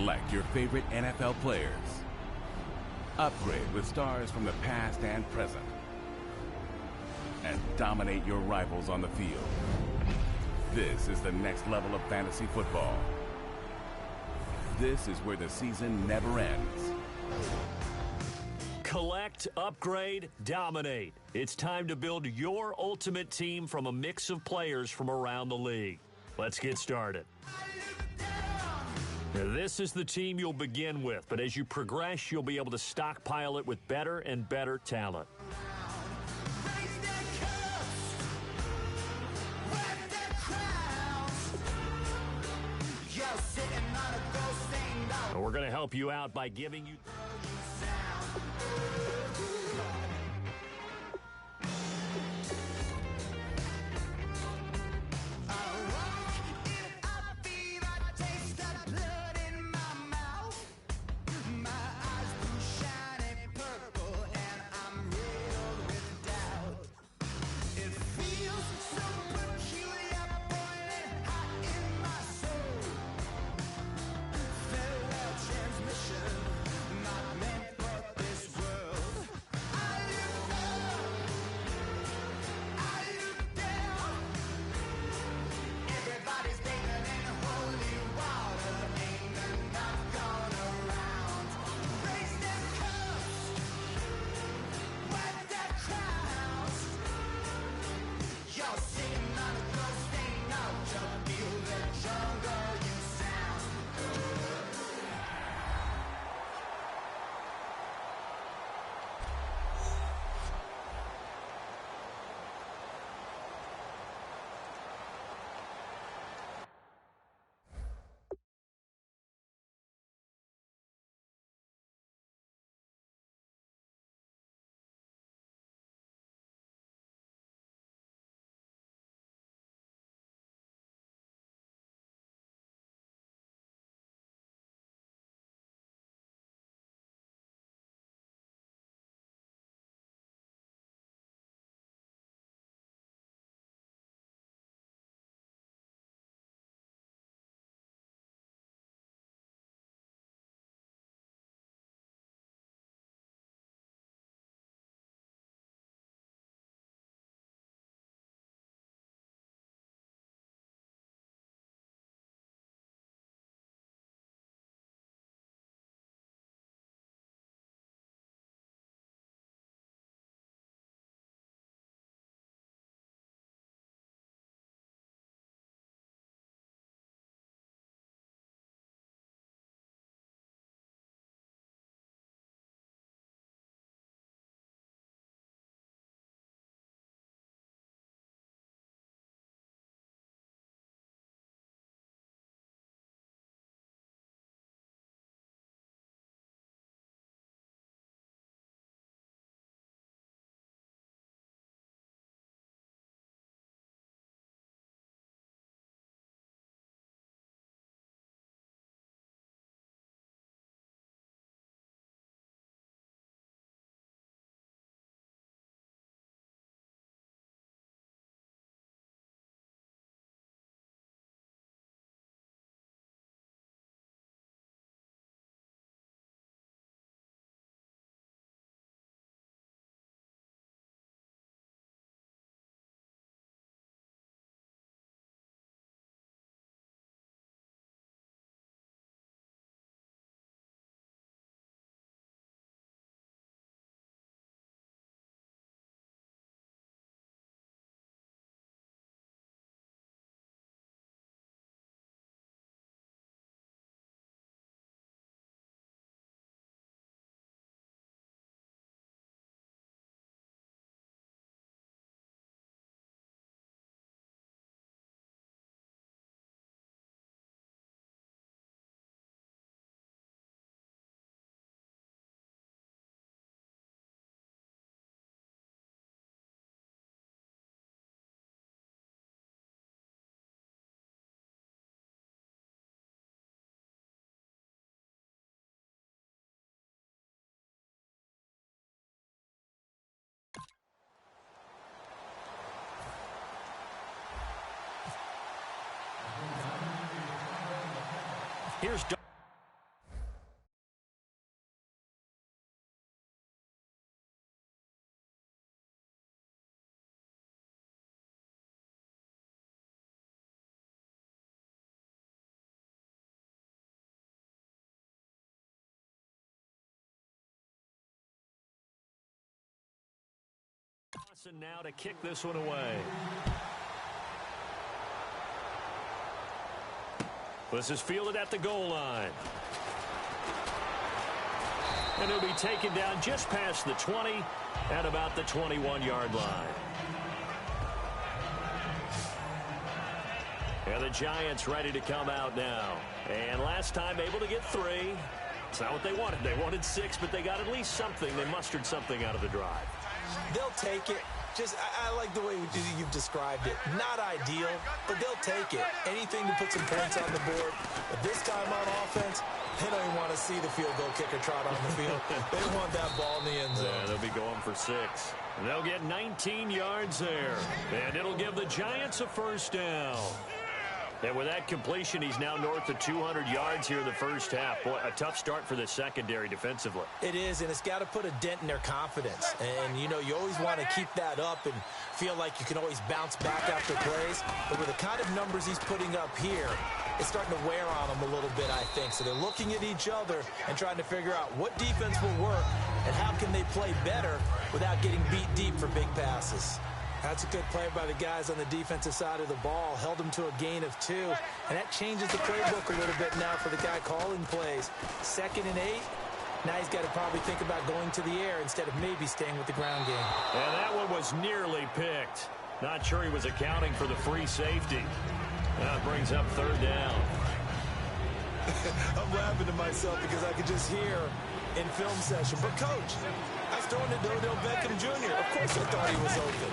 Select your favorite NFL players. Upgrade with stars from the past and present. And dominate your rivals on the field. This is the next level of fantasy football. This is where the season never ends. Collect, upgrade, dominate. It's time to build your ultimate team from a mix of players from around the league. Let's get started. Now, this is the team you'll begin with, but as you progress, you'll be able to stockpile it with better and better talent. We're going to help you out by giving you... Here's Now to kick this one away. This is fielded at the goal line. And it'll be taken down just past the 20 at about the 21-yard line. And the Giants ready to come out now. And last time able to get 3. It's not what they wanted. They wanted 6, but they got at least something. They mustered something out of the drive. They'll take it. I like the way you've described it. Not ideal, but they'll take it. Anything to put some points on the board. But this time on offense, they don't even want to see the field goal kicker trot on the field. They want that ball in the end zone. Yeah, they'll be going for 6. They'll get 19 yards there. And it'll give the Giants a first down. And with that completion, he's now north of 200 yards here in the first half. Boy, a tough start for the secondary defensively. It is, and it's got to put a dent in their confidence. And, you know, you always want to keep that up and feel like you can always bounce back after plays. But with the kind of numbers he's putting up here, it's starting to wear on them a little bit, I think. So they're looking at each other and trying to figure out what defense will work and how can they play better without getting beat deep for big passes. That's a good play by the guys on the defensive side of the ball. Held them to a gain of 2. And that changes the playbook a little bit now for the guy calling plays. 2nd and 8. Now he's got to probably think about going to the air instead of maybe staying with the ground game. And that one was nearly picked. Not sure he was accounting for the free safety. That brings up 3rd down. I'm laughing to myself because I could just hear in film session. But, Coach, I was throwing it to Odell Beckham Jr. Of course I thought he was open.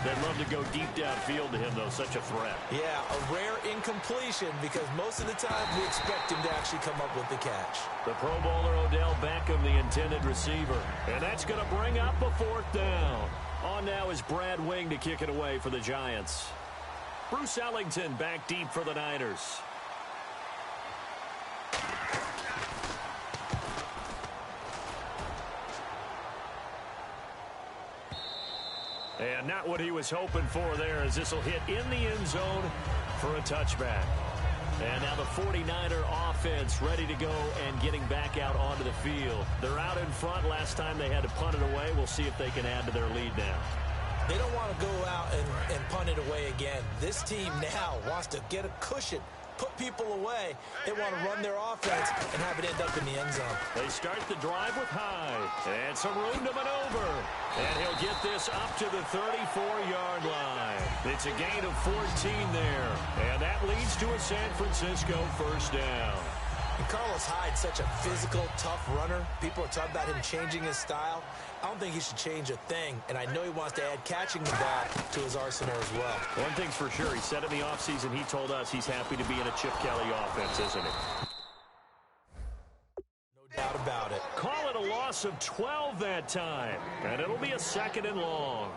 They'd love to go deep downfield to him, though. Such a threat. Yeah, a rare incompletion because most of the time we expect him to actually come up with the catch. The Pro Bowler Odell Beckham, the intended receiver. And that's going to bring up a 4th down. On now is Brad Wing to kick it away for the Giants. Bruce Ellington back deep for the Niners. And not what he was hoping for there, as this will hit in the end zone for a touchback. And now the 49er offense ready to go and getting back out onto the field. They're out in front. Last time they had to punt it away. We'll see if they can add to their lead now. They don't want to go out and punt it away again. This team now wants to get a cushion, put people away. They want to run their offense and have it end up in the end zone. They start the drive with Hyde. And some room to maneuver. And he'll get this up to the 34-yard line. It's a gain of 14 there. And that leads to a San Francisco first down. And Carlos Hyde's such a physical, tough runner. People are talking about him changing his style. I don't think he should change a thing, and I know he wants to add catching the ball to his arsenal as well. One thing's for sure, he said in the offseason he told us he's happy to be in a Chip Kelly offense, isn't he? No doubt about it. Call it a loss of 12 that time, and it'll be a 2nd and long.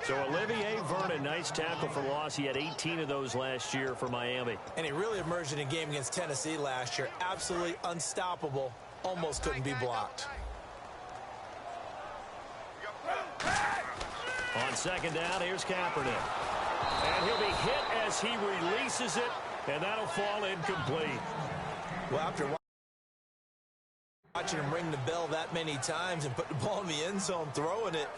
So Olivier Vernon, nice tackle for loss. He had 18 of those last year for Miami. And he really emerged in a game against Tennessee last year. Absolutely unstoppable. Almost couldn't be blocked. On 2nd down, here's Kaepernick. And he'll be hit as he releases it, and that'll fall incomplete. Well, after watching him ring the bell that many times and put the ball in the end zone, throwing it,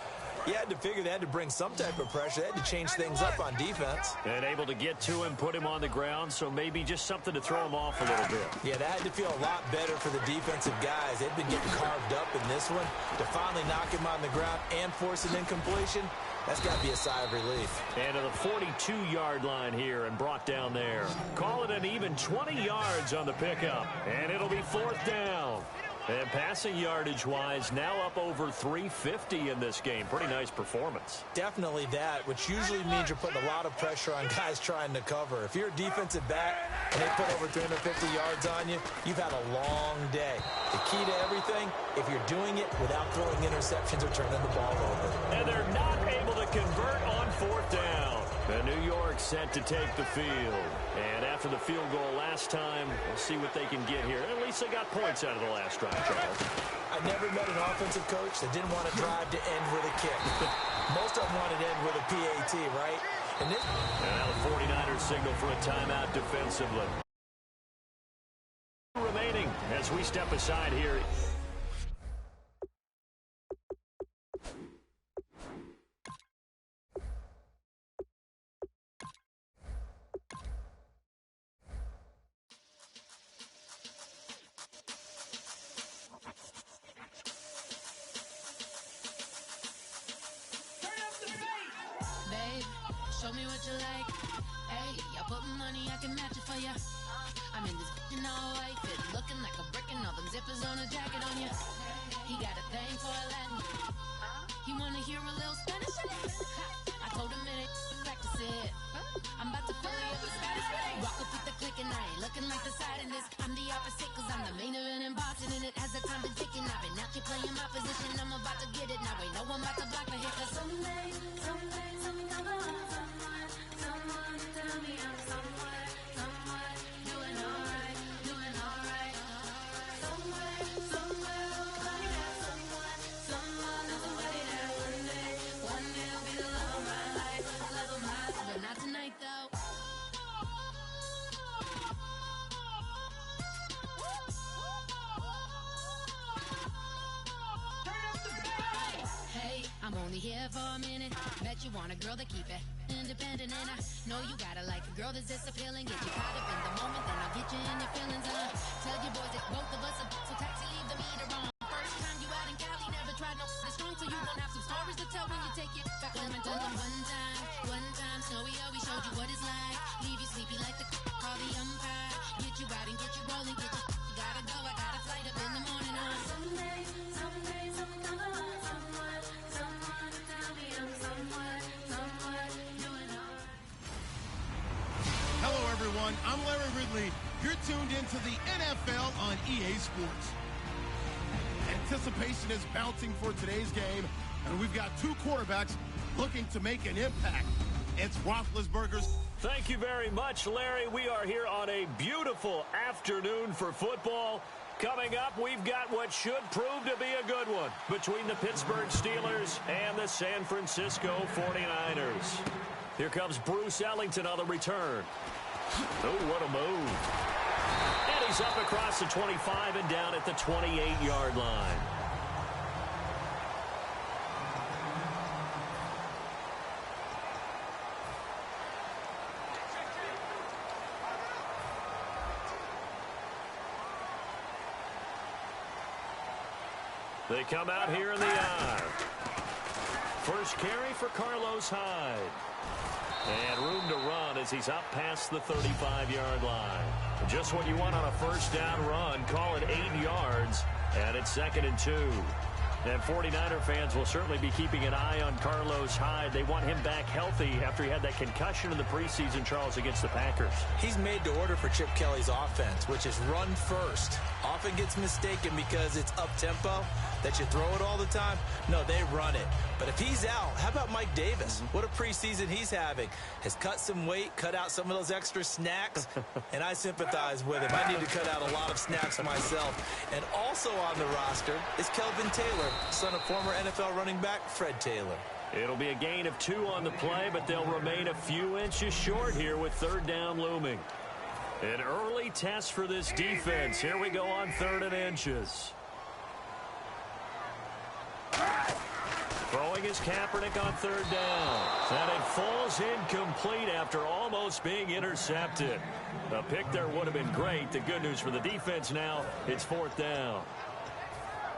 you had to figure they had to bring some type of pressure. They had to change things up on defense. And able to get to him, put him on the ground, so maybe just something to throw him off a little bit. Yeah, that had to feel a lot better for the defensive guys. They've been getting carved up in this one. To finally knock him on the ground and force an incompletion, that's got to be a sigh of relief. And to the 42-yard line here and brought down there. Call it an even 20 yards on the pickup. And it'll be 4th down. And passing yardage-wise, now up over 350 in this game. Pretty nice performance. Definitely that, which usually means you're putting a lot of pressure on guys trying to cover. If you're a defensive back and they put over 350 yards on you, you've had a long day. The key to everything, if you're doing it without throwing interceptions or turning the ball over. And they're not able to convert on 4th down. And New York set to take the field. And after the field goal last time, we'll see what they can get here. At least they got points out of the last drive, Charles. I never met an offensive coach that didn't want to drive to end with a kick. Most of them wanted to end with a PAT, right? And now the 49ers signal for a timeout defensively. Remaining as we step aside here. show me what you like. Hey, I put money, I can match it for ya. I'm in this in all white fit, looking like a brick and all them zippers on a jacket on ya. He got a thing for a Latin. He wanna hear a little Spanish? I told him it ain't practice it. I'm about to fill you up with Spanish. Walk up with the click and I ain't looking like the side in this. I'm the opposite cause I'm the main event in boxing and it has the time been ticking. I've been out here playing my position. I'm about to get it now. Ain't no one about to block my hit cause someday, someone tell me I'm someone doing alright, doing alright. Somewhere, somebody that someone knows somebody that one day will be the love of my life, but not tonight though. Hey, I'm only here for a minute. Bet you want a girl to keep it independent, and I know you gotta like a girl that's this appealing. Get you caught up in the moment, then I'll get you in your feelings. Tell your boys that both of us are so taxi, leave the meter on. First time you out in Cali, never tried no this strong, so you gon' have some stories to tell when you take it back home and tell them one time, Snowy always showed you what it's like. Leave you sleepy like the call the umpire. Get you out and get you rolling, get you gotta go. I got a flight up in the morning on someday, someone tell me I'm someone doing alright. Hello, everyone. I'm Larry Ridley. You're tuned into the NFL on EA Sports. Anticipation is mounting for today's game, and we've got two quarterbacks looking to make an impact. It's Roethlisberger's. Thank you very much, Larry. We are here on a beautiful afternoon for football. Coming up, we've got what should prove to be a good one between the Pittsburgh Steelers and the San Francisco 49ers. Here comes Bruce Ellington on the return. Oh, what a move. And he's up across the 25 and down at the 28-yard line. They come out here in the eye. First carry for Carlos Hyde. And room to run as he's up past the 35-yard line. Just what you want on a first down run. Call it 8 yards. And it's 2nd and 2. And 49er fans will certainly be keeping an eye on Carlos Hyde. They want him back healthy after he had that concussion in the preseason, Charles, against the Packers. He's made to order for Chip Kelly's offense, which is run first. Often gets mistaken because it's up-tempo, that you throw it all the time. No, they run it. But if he's out, how about Mike Davis? What a preseason he's having. Has cut some weight, cut out some of those extra snacks, and I sympathize with him. I need to cut out a lot of snacks myself. And also on the roster is Kelvin Taylor, son of former NFL running back Fred Taylor. It'll be a gain of 2 on the play, but they'll remain a few inches short here with 3rd down looming. An early test for this defense. Here we go on 3rd and inches. Throwing is Kaepernick on 3rd down. And it falls incomplete after almost being intercepted. A pick there would have been great. The good news for the defense now, it's 4th down.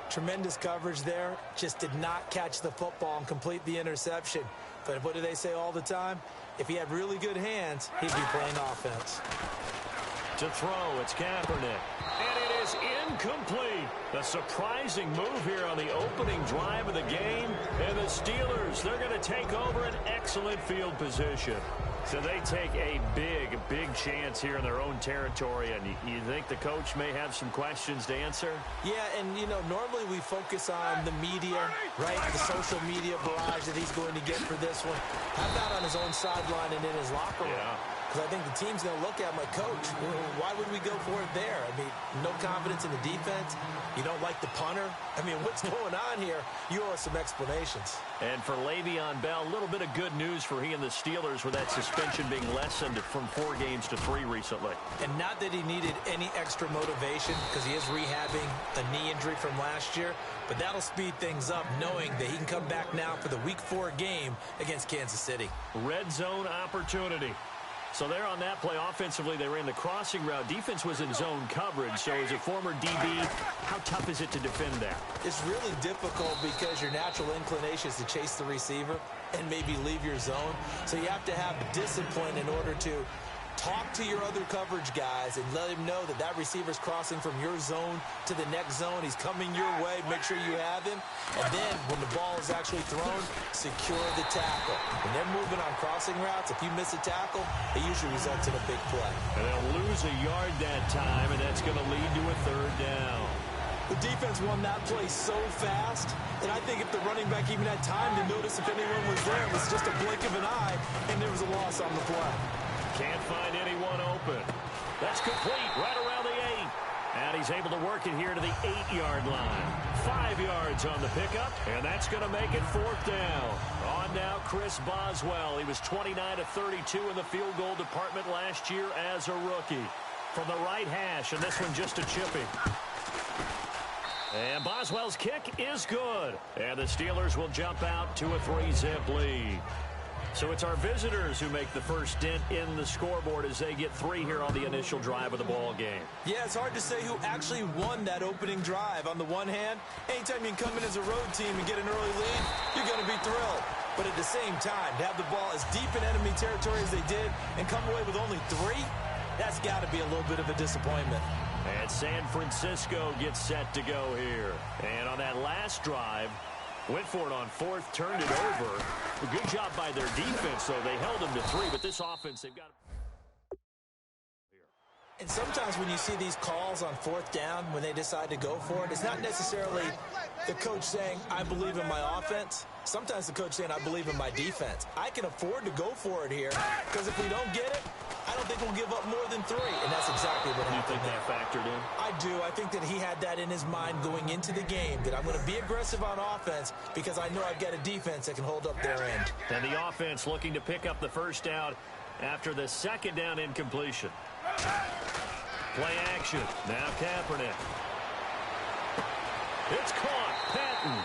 Tremendous coverage there. Just did not catch the football and complete the interception. But what do they say all the time? If he had really good hands, he'd be playing offense. To throw, it's Kaepernick. And it is incomplete. A surprising move here on the opening drive of the game. And the Steelers, they're going to take over an excellent field position. So they take a big chance here in their own territory. And you think the coach may have some questions to answer? Yeah, and, you know, normally we focus on the media, right? The social media barrage that he's going to get for this one. How about on his own sideline and in his locker room? Yeah. Because I think the team's going to look at him like, Coach, why would we go for it there? I mean, no confidence in the defense. You don't like the punter. I mean, what's going on here? You owe us some explanations. And for Le'Veon Bell, a little bit of good news for he and the Steelers with that suspension being lessened from 4 games to 3 recently. And not that he needed any extra motivation because he is rehabbing a knee injury from last year, but that'll speed things up knowing that he can come back now for the Week 4 game against Kansas City. Red zone opportunity. So there on that play, offensively, they ran the crossing route. Defense was in zone coverage. So as a former DB, how tough is it to defend that? It's really difficult because your natural inclination is to chase the receiver. and maybe leave your zone. So you have to have discipline in order to talk to your other coverage guys and let him know that that receiver's crossing from your zone to the next zone. He's coming your way. Make sure you have him. And then when the ball is actually thrown, secure the tackle. When they're moving on crossing routes, if you miss a tackle, it usually results in a big play. And they'll lose a yard that time, and that's going to lead to a third down. The defense won that play so fast that I think if the running back even had time to notice if anyone was there, it was just a blink of an eye, and there was a loss on the play. Can't find anyone open. That's complete right around the 8. And he's able to work it here to the 8-yard line. 5 yards on the pickup, and that's going to make it 4th down. On now, Chris Boswell. He was 29 of 32 in the field goal department last year as a rookie. From the right hash, and this one just a chippy. And Boswell's kick is good. And the Steelers will jump out to a 3-zip lead. So it's our visitors who make the first dent in the scoreboard as they get 3 here on the initial drive of the ball game. Yeah, it's hard to say who actually won that opening drive. On the one hand, anytime you can come in as a road team and get an early lead, you're going to be thrilled. But at the same time, to have the ball as deep in enemy territory as they did and come away with only 3, that's got to be a little bit of a disappointment. And San Francisco gets set to go here. And on that last drive, went for it on 4th, turned it over. A good job by their defense, though. They held them to 3, but this offense, they've got And sometimes when you see these calls on 4th down, when they decide to go for it, it's not necessarily the coach saying, I believe in my offense. Sometimes the coach saying, I believe in my defense. I can afford to go for it here, because if we don't get it, I don't think we'll give up more than 3. And that's exactly what happened. You think that factored in? I do. I think that he had that in his mind going into the game, that I'm going to be aggressive on offense because I know I've got a defense that can hold up their end. And the offense looking to pick up the first down after the 2nd down incompletion. Play action. Now Kaepernick. It's caught. Patton.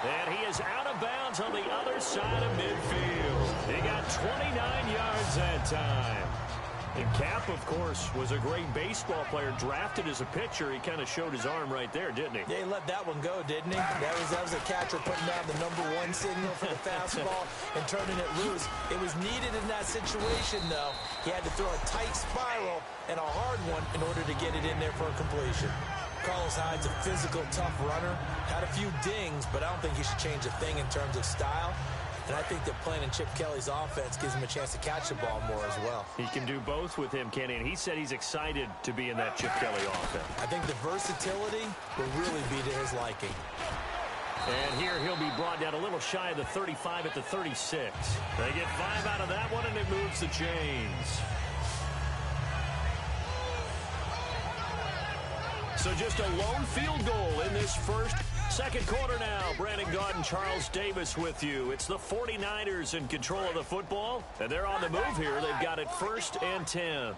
And he is out of bounds on the other side of midfield. He got 29 yards that time. And Cap, of course, was a great baseball player, drafted as a pitcher. He kind of showed his arm right there, didn't he? Yeah, he let that one go, didn't he? That was a catcher putting down the #1 signal for the fastball and turning it loose. It was needed in that situation, though. He had to throw a tight spiral and a hard one in order to get it in there for a completion. Carlos Hyde's a physical, tough runner. Had a few dings, but I don't think he should change a thing in terms of style. And I think that playing in Chip Kelly's offense gives him a chance to catch the ball more as well. He can do both with him, Kenny, and he said he's excited to be in that Chip Kelly offense. I think the versatility will really be to his liking. And here he'll be brought down a little shy of the 35 at the 36. They get 5 out of that one, and it moves the chains. So just a lone field goal in this second quarter now. Brandon Gaudin, Charles Davis with you. It's the 49ers in control of the football, and they're on the move here. They've got it 1st and 10.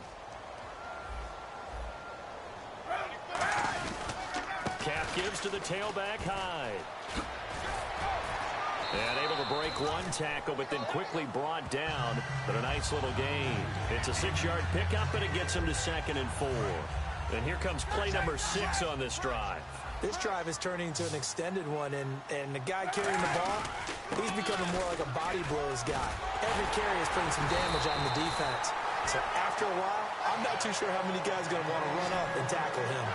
Cap gives to the tailback Hyde. And able to break one tackle, but then quickly brought down. But a nice little gain. It's a 6-yard pickup, and it gets him to 2nd and 4. And here comes play number 6 on this drive. This drive is turning into an extended one, and the guy carrying the ball, he's becoming more like a body blows guy. Every carry is putting some damage on the defense. So after a while, I'm not too sure how many guys are going to want to run up and tackle him.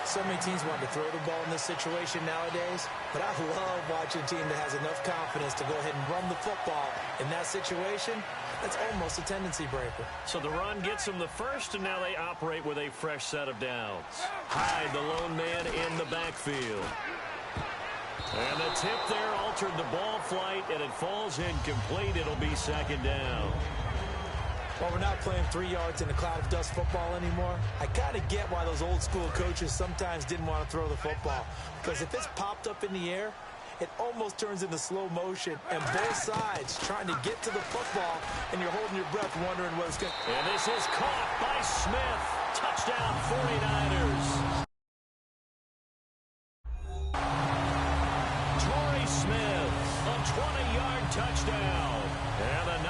So many teams want to throw the ball in this situation nowadays, but I love watching a team that has enough confidence to go ahead and run the football in that situation. That's almost a tendency breaker. So the run gets them the first, and now they operate with a fresh set of downs. Hyde, the lone man in the backfield. And the tip there altered the ball flight, and it falls incomplete. It'll be 2nd down. Well, we're not playing 3 yards in a cloud of dust football anymore. I kind of get why those old school coaches sometimes didn't want to throw the football. Because if it's popped up in the air, it almost turns into slow motion, and both sides trying to get to the football, and you're holding your breath wondering what it's going to... And this is caught by Smith. Touchdown, 49ers. Torrey Smith, a 20-yard touchdown. And